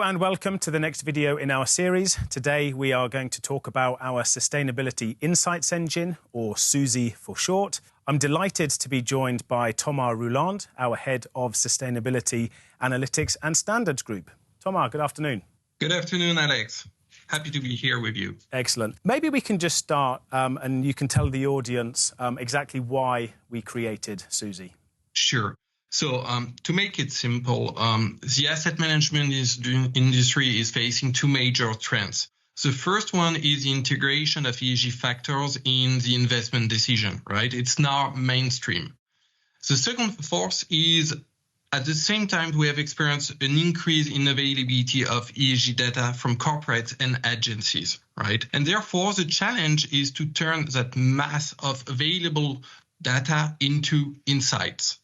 and welcome to the next video in our series. Today we are going to talk about our Sustainability Insights Engine, or Susie for short. I'm delighted to be joined by Thomas Rouland, our Head of Sustainability Analytics and Standards Group. Thomas, good afternoon. Good afternoon, Alex. Happy to be here with you. Excellent. Maybe we can just start and you can tell the audience exactly why we created Susie. Sure. So to make it simple, the asset management industry is facing two major trends. The first one is the integration of ESG factors in the investment decision, right? It's now mainstream. The second force is, at the same time, we have experienced an increase in availability of ESG data from corporates and agencies, right? And therefore, the challenge is to turn that mass of available data into insights.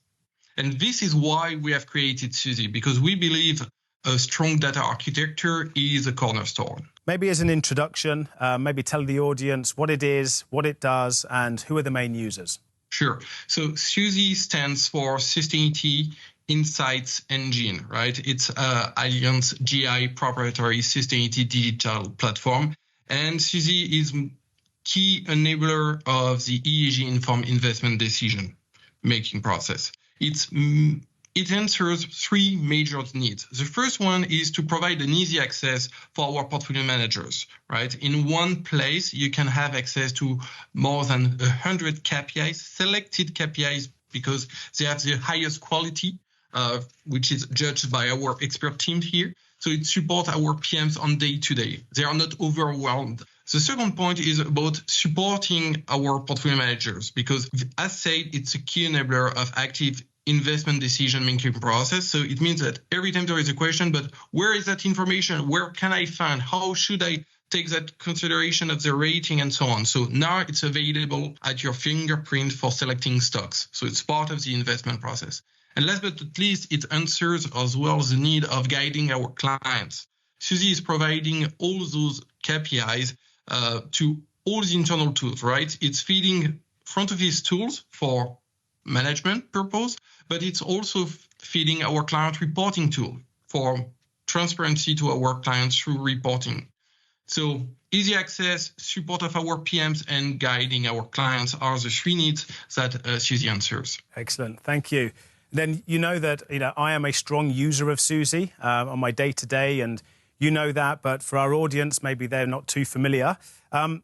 And this is why we have created Susie, because we believe a strong data architecture is a cornerstone. Maybe as an introduction, maybe tell the audience what it is, what it does, and who are the main users. Sure. So Susie stands for Sustainability Insights Engine, right? It's Allianz GI proprietary sustainability digital platform. And Susie is key enabler of the ESG informed investment decision making process. It answers three major needs. The first one is to provide an easy access for our portfolio managers, right? In one place, you can have access to more than 100 KPIs, selected KPIs, because they have the highest quality, which is judged by our expert team here. So it supports our PMs on day-to-day. They are not overwhelmed. The second point is about supporting our portfolio managers, because as said, it's a key enabler of active investment decision-making process. So it means that every time there is a question, but where is that information? Where can I find? How should I take that consideration of the rating and so on? So now it's available at your fingerprint for selecting stocks. So it's part of the investment process. And last but not least, it answers as well the need of guiding our clients. Susie is providing all those KPIs to all the internal tools, right? It's feeding front office tools for management purpose, but it's also feeding our client reporting tool for transparency to our clients through reporting. So easy access, support of our PMs, and guiding our clients are the three needs that Susie answers. Excellent. Thank you. Then you know that I am a strong user of Susie on my day-to-day, and you know that, but for our audience, maybe they're not too familiar.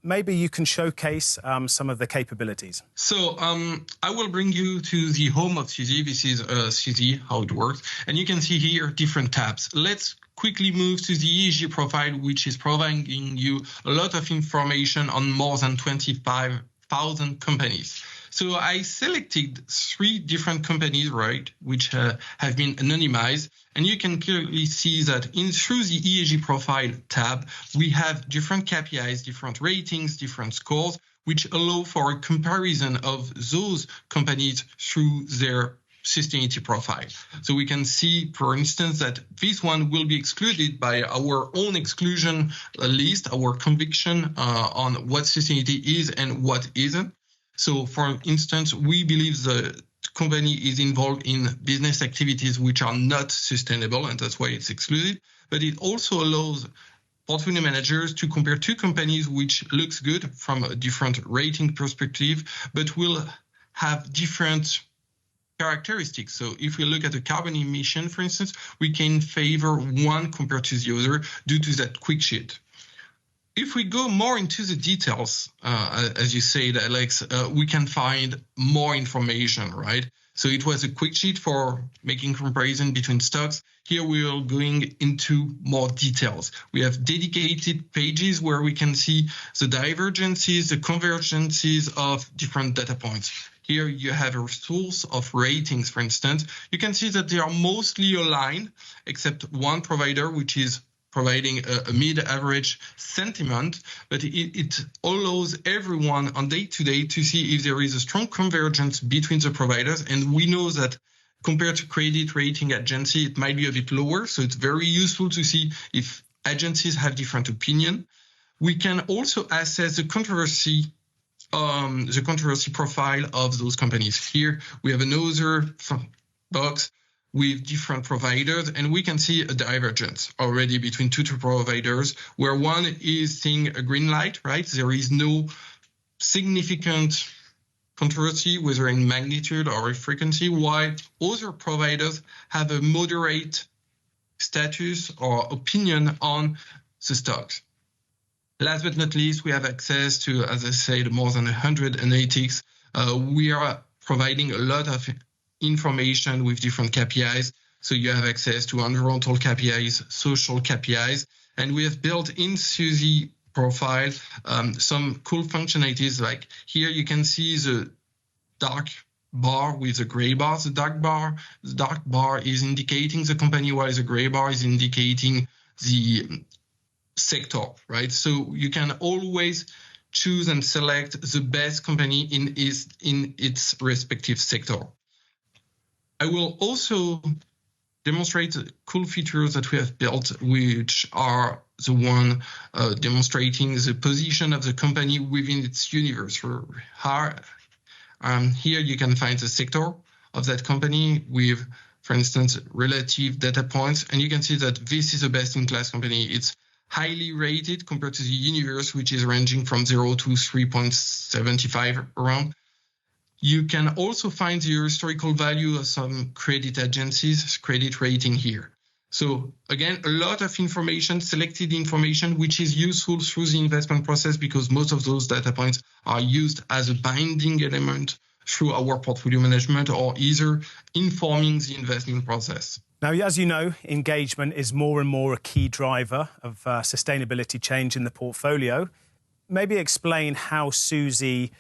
Maybe you can showcase some of the capabilities. So I will bring you to the home of Susie. This is Susie, how it works. And you can see here different tabs. Let's quickly move to the ESG profile, which is providing you a lot of information on more than 25,000 companies. So I selected three different companies, right, which have been anonymized. And you can clearly see that through the ESG profile tab, we have different KPIs, different ratings, different scores, which allow for a comparison of those companies through their sustainability profile. So we can see, for instance, that this one will be excluded by our own exclusion list, our conviction on what sustainability is and what isn't. So, for instance, we believe the company is involved in business activities which are not sustainable, and that's why it's excluded. But it also allows portfolio managers to compare two companies which looks good from a different rating perspective, but will have different characteristics. So if we look at the carbon emission, for instance, we can favor one compared to the other due to that quick sheet. If we go more into the details, as you said, Alex, we can find more information, right? So it was a quick sheet for making comparison between stocks. Here we are going into more details. We have dedicated pages where we can see the divergences, the convergences of different data points. Here you have a source of ratings, for instance. You can see that they are mostly aligned, except one provider, which is providing a mid-average sentiment, but it allows everyone on day-to-day to see if there is a strong convergence between the providers. And we know that compared to credit rating agency, it might be a bit lower. So it's very useful to see if agencies have different opinion. We can also assess the controversy profile of those companies. Here we have another box with different providers, and we can see a divergence already between two providers, where one is seeing a green light, right? There is no significant controversy, whether in magnitude or in frequency, while other providers have a moderate status or opinion on the stocks. Last but not least, we have access to, as I said, more than 100 analytics. We are providing a lot of information with different KPIs. So you have access to environmental KPIs, social KPIs, and we have built in Susie profile some cool functionalities. Like here you can see the dark bar with the gray bar. The dark bar is indicating the company, while the gray bar is indicating the sector, right? So you can always choose and select the best company in its respective sector. I will also demonstrate the cool features that we have built, which are the one demonstrating the position of the company within its universe. Here you can find the sector of that company with, for instance, relative data points, and you can see that this is a best-in-class company. It's highly rated compared to the universe, which is ranging from 0 to 3.75 around. You can also find the historical value of some credit agencies' credit rating here. So again, a lot of information, selected information, which is useful through the investment process because most of those data points are used as a binding element through our portfolio management or either informing the investment process. Now, as you know, engagement is more and more a key driver of sustainability change in the portfolio. Maybe explain how Susie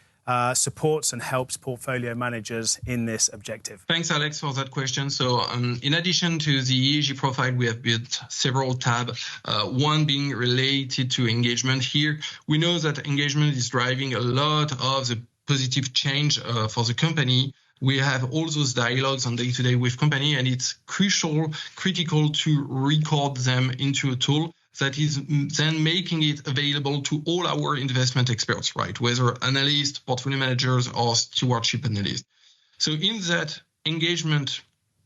supports and helps portfolio managers in this objective. Thanks, Alex, for that question. So in addition to the ESG profile, we have built several tabs, one being related to engagement. Here, we know that engagement is driving a lot of the positive change for the company. We have all those dialogues on day-to-day with company, and it's critical to record them into a tool that is then making it available to all our investment experts, right? Whether analysts, portfolio managers, or stewardship analysts. So in that engagement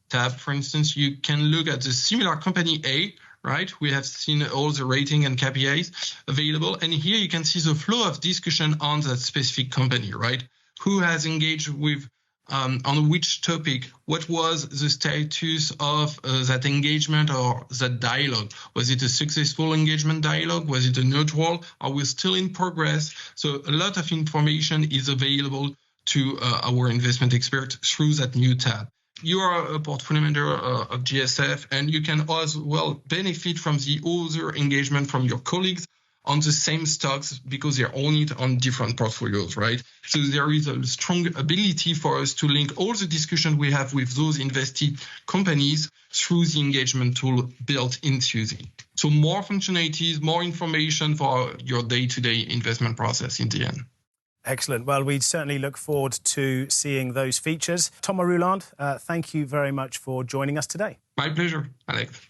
tab, for instance, you can look at the similar company A, right? We have seen all the rating and KPIs available. And here you can see the flow of discussion on that specific company, right? Who has engaged with on which topic, what was the status of that engagement or that dialogue? Was it a successful engagement dialogue? Was it a neutral? Are we still in progress? So a lot of information is available to our investment experts through that new tab. You are a portfolio manager of GSF, and you can as well benefit from the other engagement from your colleagues on the same stocks because they own it on different portfolios, right? So there is a strong ability for us to link all the discussion we have with those invested companies through the engagement tool built in Susie. So more functionalities, more information for your day-to-day investment process in the end. Excellent. Well, we certainly look forward to seeing those features. Thomas Rouland, thank you very much for joining us today. My pleasure, Alex.